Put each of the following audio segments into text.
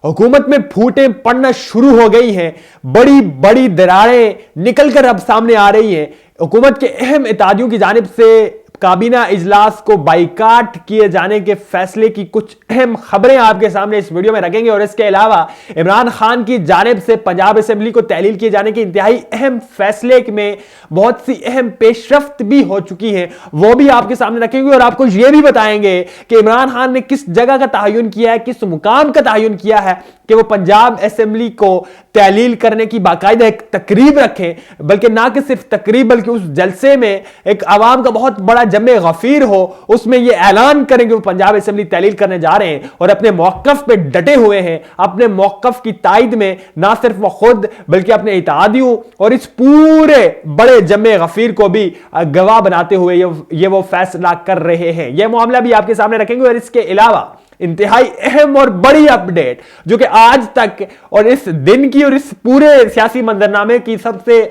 حکومت میں پھوٹیں پڑنا شروع ہو گئی ہیں، بڑی بڑی دراڑیں نکل کر اب سامنے آ رہی ہیں۔ حکومت کے اہم اتحادیوں کی جانب سے کابینہ اجلاس کو بائیکاٹ کیے جانے کے فیصلے کی کچھ اہم خبریں آپ کے سامنے اس ویڈیو میں رکھیں گے، اور اس کے علاوہ عمران خان کی جانب سے پنجاب اسمبلی کو تحلیل کیے جانے کے انتہائی اہم فیصلے میں بہت سی اہم پیش رفت بھی ہو چکی ہیں، وہ بھی آپ کے سامنے رکھیں گے، اور آپ کو یہ بھی بتائیں گے کہ عمران خان نے کس جگہ کا تعین کیا ہے، کس مقام کا تعین کیا ہے کہ وہ پنجاب اسمبلی کو تحلیل کرنے کی باقاعدہ ایک تقریب رکھیں، بلکہ نہ کہ صرف تقریب بلکہ اس جلسے میں ایک عوام کا بہت بڑا جمع غفیر ہو، اس میں یہ اعلان کریں کہ وہ پنجاب اسمبلی تحلیل کرنے جا رہے ہیں اور اپنے موقف پہ ڈٹے ہوئے ہیں، اپنے موقف کی تائید میں نہ صرف وہ خود بلکہ اپنے اتحادیوں اور اس پورے بڑے جمع غفیر کو بھی گواہ بناتے ہوئے یہ وہ فیصلہ کر رہے ہیں۔ یہ معاملہ بھی آپ کے سامنے رکھیں گے، اور اس کے علاوہ انتہائی اہم اور بڑی اپ ڈیٹ جو کہ آج تک اور اس دن کی اور اس پورے سیاسی منظرنامے کی سب سے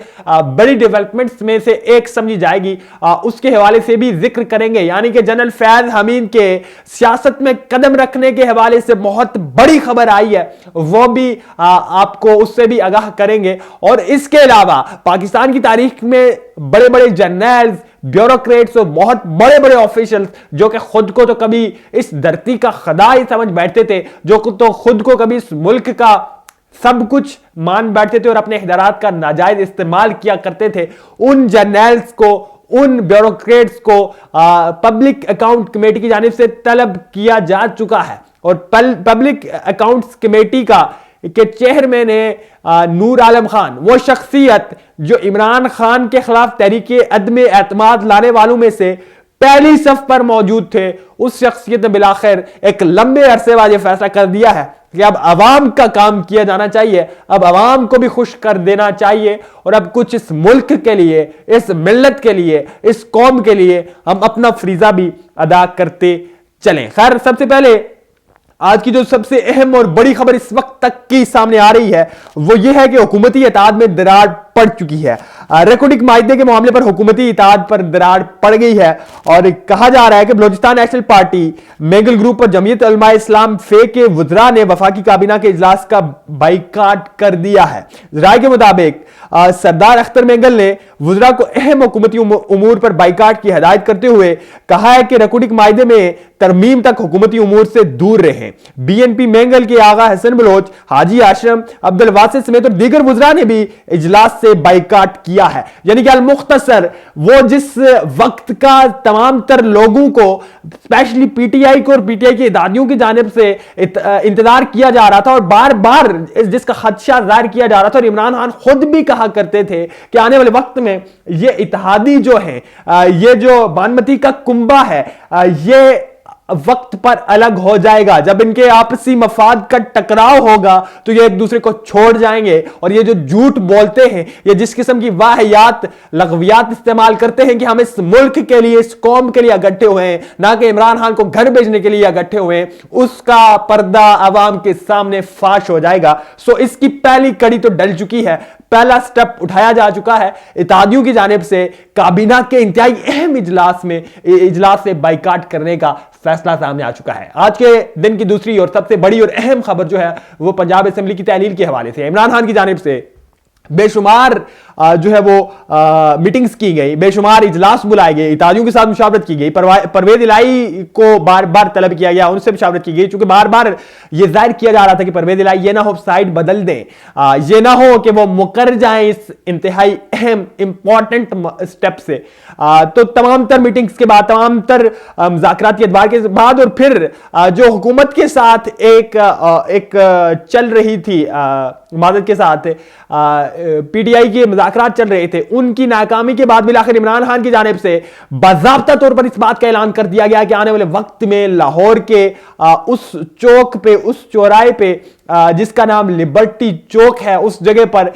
بڑی ڈیولپمنٹس میں سے ایک سمجھی جائے گی، اس کے حوالے سے بھی ذکر کریں گے، یعنی کہ جنرل فیاض حمید کے سیاست میں قدم رکھنے کے حوالے سے بہت بڑی خبر آئی ہے، وہ بھی آپ کو اس سے بھی آگاہ کریں گے۔ اور اس کے علاوہ پاکستان کی تاریخ میں بڑے بڑے جرنیلز، بیوروکریٹس اور بہت بڑے بڑے آفیشلز جو کہ خود کو تو کبھی اس دھرتی کا خدا ہی سمجھ بیٹھتے تھے، جو تو خود کو کبھی اس ملک کا سب کچھ مان بیٹھتے تھے اور اپنے اختیارات کا ناجائز استعمال کیا کرتے تھے، ان جرنیلز کو، ان بیوروکریٹس کو پبلک اکاؤنٹ کمیٹی کی جانب سے طلب کیا جا چکا ہے، اور پبلک اکاؤنٹس کمیٹی کا کہ چیئرمین نور عالم خان، وہ شخصیت جو عمران خان کے خلاف تحریک عدم اعتماد لانے والوں میں سے پہلی صف پر موجود تھے، اس شخصیت نے بالآخر ایک لمبے عرصے بعد یہ فیصلہ کر دیا ہے کہ اب عوام کا کام کیا جانا چاہیے، اب عوام کو بھی خوش کر دینا چاہیے، اور اب کچھ اس ملک کے لیے، اس ملت کے لیے، اس قوم کے لیے ہم اپنا فریضہ بھی ادا کرتے چلیں۔ خیر، سب سے پہلے آج کی جو سب سے اہم اور بڑی خبر اس وقت تک کی سامنے آ رہی ہے وہ یہ ہے کہ حکومتی اتحاد میں دراڑ پڑ چکی ہے۔ ریکارڈنگ معاہدے کے معاملے پر حکومتی اتحاد پر دراڑ پڑ گئی ہے، اور کہا جا رہا ہے کہ Balochistan national party, Mengal group اور جمعیت علماء اسلام فے کے وزراء نے وفاقی کابینہ کے اجلاس کا بائیکاٹ کر دیا ہے۔ رائے کے مطابق سردار اختر مینگل نے وزراء کو اہم حکومتی امور پر بائیکاٹ کی ہدایت کرتے ہوئے کہا ہے کہ ریکارڈنگ معاہدے میں ترمیم تک حکومتی امور سے دور رہیں۔ بی این پی مینگل کے آغا حسن بلوچ، حاجی ہاشم، عبد الواسط سمیت اور دیگر وزراء نے بھی اجلاس سے بائیکاٹ کیا ہے۔ یعنی کہ المختصر وہ جس وقت کا تمام تر لوگوں کو، اسپیشلی پی ٹی آئی کو اور پی ٹی آئی کے اتحادیوں کی جانب سے انتظار کیا جا رہا تھا، اور بار بار جس کا خدشہ ظاہر کیا جا رہا تھا، اور عمران خان خود بھی کہا کرتے تھے کہ آنے والے وقت میں یہ اتحادی جو ہیں، یہ جو بانمتی کا کنبہ ہے، یہ وقت پر الگ ہو جائے گا، جب ان کے آپسی مفاد کا ٹکراؤ ہوگا تو یہ ایک دوسرے کو چھوڑ جائیں گے، اور یہ جو جھوٹ بولتے ہیں، یہ جس قسم کی واہیات لغویات استعمال کرتے ہیں کہ ہم اس ملک کے لیے، اس قوم کے لیے اکٹھے ہوئے ہیں، نہ کہ عمران خان کو گھر بھیجنے کے لیے اکٹھے ہوئے ہیں، اس کا پردہ عوام کے سامنے فاش ہو جائے گا۔ سو اس کی پہلی کڑی تو ڈل چکی ہے، پہلا سٹیپ اٹھایا جا چکا ہے۔ اتحادیوں کی جانب سے کابینہ کے انتہائی اہم اجلاس سے بائیکاٹ کرنے کا فیصلہ سامنے آ چکا ہے۔ آج کے دن کی دوسری اور سب سے بڑی اور اہم خبر جو ہے وہ پنجاب اسمبلی کی تحلیل کے حوالے سے عمران خان کی جانب سے بے شمار جو ہے وہ میٹنگز کی گئی، بے شمار اجلاس بلائے گئے، اتحادیوں کے ساتھ مشاورت کی گئی، پرویز الہی کو بار بار طلب کیا گیا، ان سے مشاورت کی گئی، چونکہ بار بار یہ ظاہر کیا جا رہا تھا کہ پرویز الہی یہ نہ ہو سائیڈ بدل دیں، یہ نہ ہو کہ وہ مکر جائیں اس انتہائی اہم امپورٹنٹ سٹیپ سے۔ تو تمام تر میٹنگز کے بعد، تمام تر مذاکرات کے ادوار کے بعد، اور پھر جو حکومت کے ساتھ ایک چل رہی تھی، معذرت کے ساتھ پی ٹی آئی کے مذاکرات چل رہے تھے، ان کی ناکامی کے بعد بالآخر عمران خان کی جانب سے باضابطہ طور پر اس بات کا اعلان کر دیا گیا کہ آنے والے وقت میں لاہور کے اس چوک پہ، اس چوراہے پہ جس کا نام لبرٹی چوک ہے، اس جگہ پر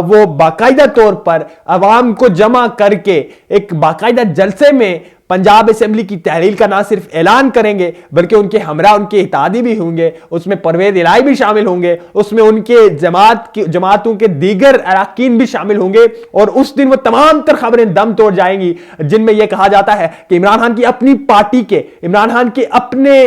وہ باقاعدہ طور پر عوام کو جمع کر کے ایک باقاعدہ جلسے میں پنجاب اسمبلی کی تحلیل کا نہ صرف اعلان کریں گے بلکہ ان کے ہمراہ ان کے اتحادی بھی ہوں گے، اس میں پرویز الہی بھی شامل ہوں گے، اس میں ان کے جماعتوں کے دیگر اراکین بھی شامل ہوں گے، اور اس دن وہ تمام تر خبریں دم توڑ جائیں گی جن میں یہ کہا جاتا ہے کہ عمران خان کی اپنی پارٹی کے، عمران خان کے اپنے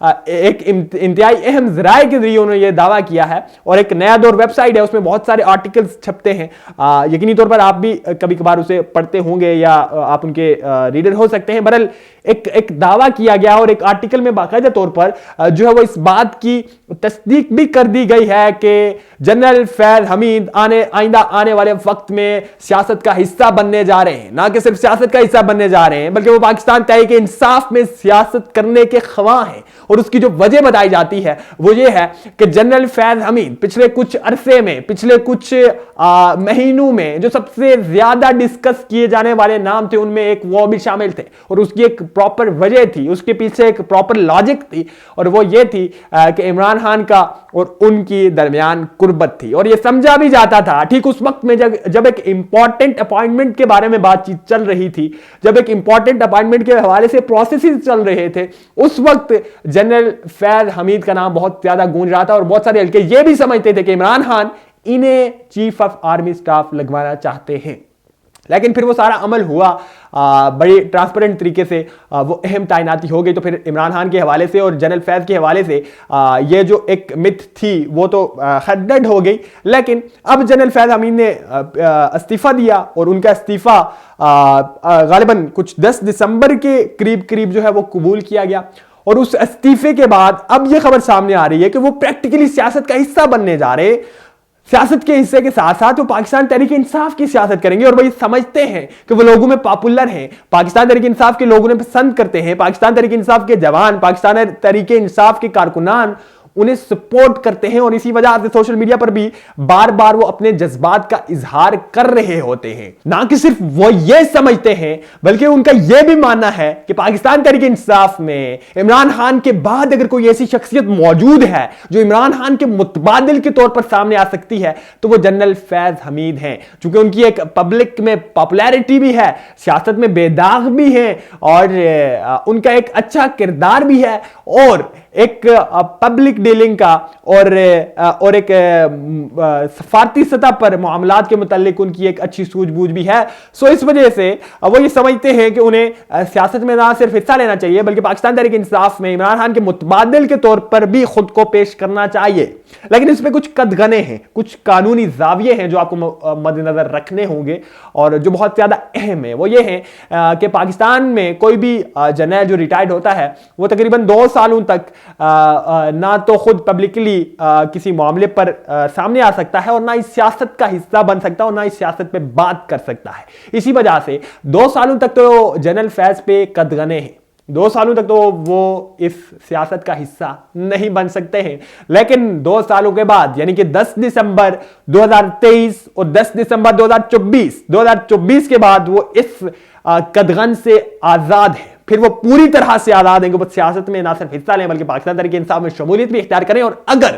ایک انتہائی اہم ذرائع کے ذریعے انہوں نے یہ دعویٰ کیا ہے، اور ایک نیا دور ویب سائٹ ہے، اس میں بہت سارے آرٹیکلز چھپتے ہیں، یقینی طور پر آپ بھی کبھی کبھار اسے پڑھتے ہوں گے یا آپ ان کے ریڈر ہو سکتے ہیں۔ بہرحال ایک دعویٰ کیا گیا اور ایک آرٹیکل میں باقاعدہ طور پر جو ہے وہ اس بات کی تصدیق بھی کر دی گئی ہے کہ جنرل فیض حمید آئندہ آنے والے وقت میں سیاست کا حصہ بننے جا رہے ہیں، نہ کہ صرف سیاست کا حصہ بننے جا رہے ہیں بلکہ وہ پاکستان تحریک انصاف میں سیاست کرنے کے خواہاں ہیں، اور اس کی جو وجہ بتائی جاتی ہے وہ یہ ہے کہ جنرل فیض حمید پچھلے کچھ عرصے میں، پچھلے کچھ مہینوں میں جو سب سے زیادہ ڈسکس کیے جانے والے نام تھے ان میں ایک وہ بھی شامل تھے، اور اس کی ایک پراپر وجہ تھی، اس کے پیچھے ایک پراپر لاجک تھی، اور وہ یہ تھی کہ عمران خان کا اور ان کی درمیان قربت تھی، اور یہ سمجھا بھی جاتا تھا ٹھیک اس وقت میں جب ایک امپورٹنٹ اپوائنٹمنٹ کے بارے میں بات چیت چل رہی تھی، جب ایک امپورٹنٹ اپوائنٹمنٹ کے حوالے سے پروسیسز چل رہے تھے، اس وقت جنرل فیض حمید کا نام بہت زیادہ گونج رہا تھا، اور بہت سارے حلقے یہ بھی سمجھتے تھے کہ عمران خان انہیں چیف آف آرمی سٹاف لگوانا چاہتے ہیں۔ لیکن پھر وہ سارا عمل ہوا بڑی ٹرانسپیرنٹ طریقے سے، وہ اہم تعیناتی ہو گئی، تو پھر عمران خان کے حوالے سے اور جنرل فیض کے حوالے سے یہ جو ایک متھ تھی وہ تو خدڈ ہو گئی۔ لیکن اب جنرل فیض حمید نے استعفیٰ دیا، اور ان کا استعفیٰ غالباً کچھ 10 دسمبر کے قریب جو ہے وہ قبول کیا گیا، اور اس استعفے کے بعد اب یہ خبر سامنے آ رہی ہے کہ وہ پریکٹیکلی سیاست کا حصہ بننے جا رہے، سیاست کے حصے کے ساتھ ساتھ وہ پاکستان تحریک انصاف کی سیاست کریں گے، اور وہ یہ سمجھتے ہیں کہ وہ لوگوں میں پاپولر ہیں، پاکستان تحریک انصاف کے لوگوں نے پسند کرتے ہیں، پاکستان تحریک انصاف کے جوان، پاکستان تحریک انصاف کے کارکنان انہیں سپورٹ کرتے ہیں، اور اسی وجہ سے سوشل میڈیا پر بھی بار بار وہ اپنے جذبات کا اظہار کر رہے ہوتے ہیں۔ نہ کہ صرف وہ یہ سمجھتے ہیں بلکہ ان کا یہ بھی ماننا ہے کہ پاکستان تحریک انصاف میں عمران خان کے بعد اگر کوئی ایسی شخصیت موجود ہے جو عمران خان کے متبادل کے طور پر سامنے آ سکتی ہے تو وہ جنرل فیض حمید ہیں، چونکہ ان کی ایک پبلک میں پاپولیرٹی بھی ہے، سیاست میں بے داغ بھی ہیں، اور ان کا ایک اچھا کردار بھی ہے، اور ایک پبلک ڈیلنگ کا اور ایک سفارتی سطح پر معاملات کے متعلق ان کی ایک اچھی سوجھ بوجھ بھی ہے۔ سو اس وجہ سے وہ یہ سمجھتے ہیں کہ انہیں سیاست میں نہ صرف حصہ لینا چاہیے بلکہ پاکستان تحریک انصاف میں عمران خان کے متبادل کے طور پر بھی خود کو پیش کرنا چاہیے۔ لیکن اس میں کچھ قدغنے ہیں، کچھ قانونی زاویے ہیں جو آپ کو مد نظر رکھنے ہوں گے، اور جو بہت زیادہ اہم ہیں۔ وہ یہ ہیں کہ پاکستان میں کوئی بھی جرنیل جو ریٹائرڈ ہوتا ہے وہ تقریباً 2 سالوں تک نہ تو خود پبلکلی کسی معاملے پر سامنے آ سکتا ہے، اور نہ ہی سیاست کا حصہ بن سکتا ہے، اور نہ ہی سیاست پہ بات کر سکتا ہے۔ اسی وجہ سے 2 سالوں تک تو جنرل فیض پہ قدغنے ہیں، 2 سالوں تک تو وہ اس سیاست کا حصہ نہیں بن سکتے ہیں، لیکن 2 سالوں کے بعد یعنی کہ 10 دسمبر 2023 اور 10 دسمبر 2024 کے بعد وہ اس قدغن سے آزاد ہے، پھر وہ پوری طرح سے آزاد ہیں کہ وہ سیاست میں نہ صرف حصہ لیں بلکہ پاکستان تحریک انصاف میں شمولیت بھی اختیار کریں، اور اگر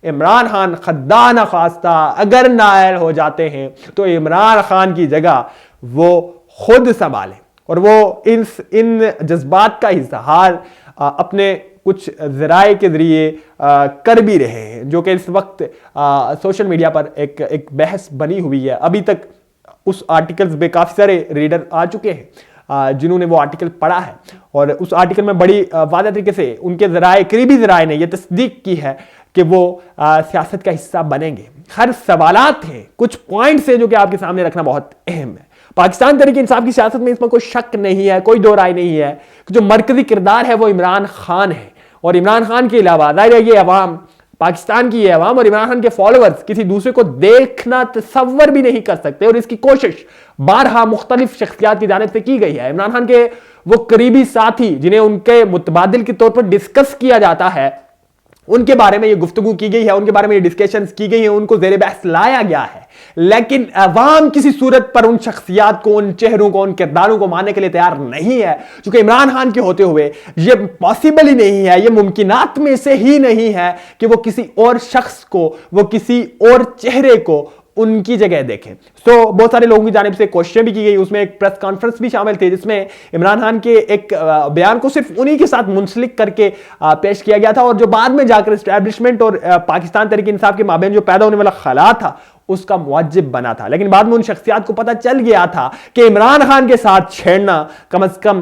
عمران خان خدا نخواستہ اگر نائل ہو جاتے ہیں تو عمران خان کی جگہ وہ خود سنبھالیں، اور وہ ان جذبات کا اظہار اپنے کچھ ذرائع کے ذریعے کر بھی رہے ہیں، جو کہ اس وقت سوشل میڈیا پر ایک بحث بنی ہوئی ہے۔ ابھی تک اس آرٹیکلز میں کافی سارے ریڈر آ چکے ہیں جنہوں نے وہ آرٹیکل پڑھا ہے، اور اس آرٹیکل میں بڑی واضح طریقے سے ان کے ذرائع، قریبی ذرائع نے یہ تصدیق کی ہے کہ وہ سیاست کا حصہ بنیں گے۔ ہر سوالات ہیں، کچھ پوائنٹس ہیں جو کہ آپ کے سامنے رکھنا بہت اہم ہے۔ پاکستان تحریک انصاف کی سیاست میں اس میں کوئی شک نہیں ہے، کوئی دو رائے نہیں ہے کہ جو مرکزی کردار ہے وہ عمران خان ہے، اور عمران خان کے علاوہ ظاہر ہے یہ عوام، پاکستان کی یہ عوام اور عمران خان کے فالوورز کسی دوسرے کو دیکھنا تصور بھی نہیں کر سکتے، اور اس کی کوشش بارہا مختلف شخصیات کی جانب سے کی گئی ہے۔ عمران خان کے وہ قریبی ساتھی جنہیں ان کے متبادل کے طور پر ڈسکس کیا جاتا ہے، ان کے بارے میں یہ گفتگو کی گئی ہے، ان کے بارے میں یہ ڈسکشنز کی گئی ہیں، ان کو زیر بحث لایا گیا ہے، لیکن عوام کسی صورت پر ان شخصیات کو، ان چہروں کو، ان کرداروں کو ماننے کے لیے تیار نہیں ہے، چونکہ عمران خان کے ہوتے ہوئے یہ پاسبل ہی نہیں ہے، یہ ممکنات میں سے ہی نہیں ہے کہ وہ کسی اور شخص کو، وہ کسی اور چہرے کو ان کی جگہ دیکھیں۔ سو بہت سارے لوگوں کی جانب سے کوششیں بھی کی گئی، اس میں ایک پریس کانفرنس بھی شامل تھی جس میں عمران خان کے ایک بیان کو صرف انہی کے ساتھ منسلک کر کے پیش کیا گیا تھا، اور جو بعد میں جا کر اسٹیبلشمنٹ اور پاکستان تحریک انصاف کے مابین جو پیدا ہونے والا خلا تھا اس کا موجب بنا تھا۔ لیکن بعد میں ان شخصیات کو پتہ چل گیا تھا کہ عمران خان کے ساتھ چھیڑنا کم از کم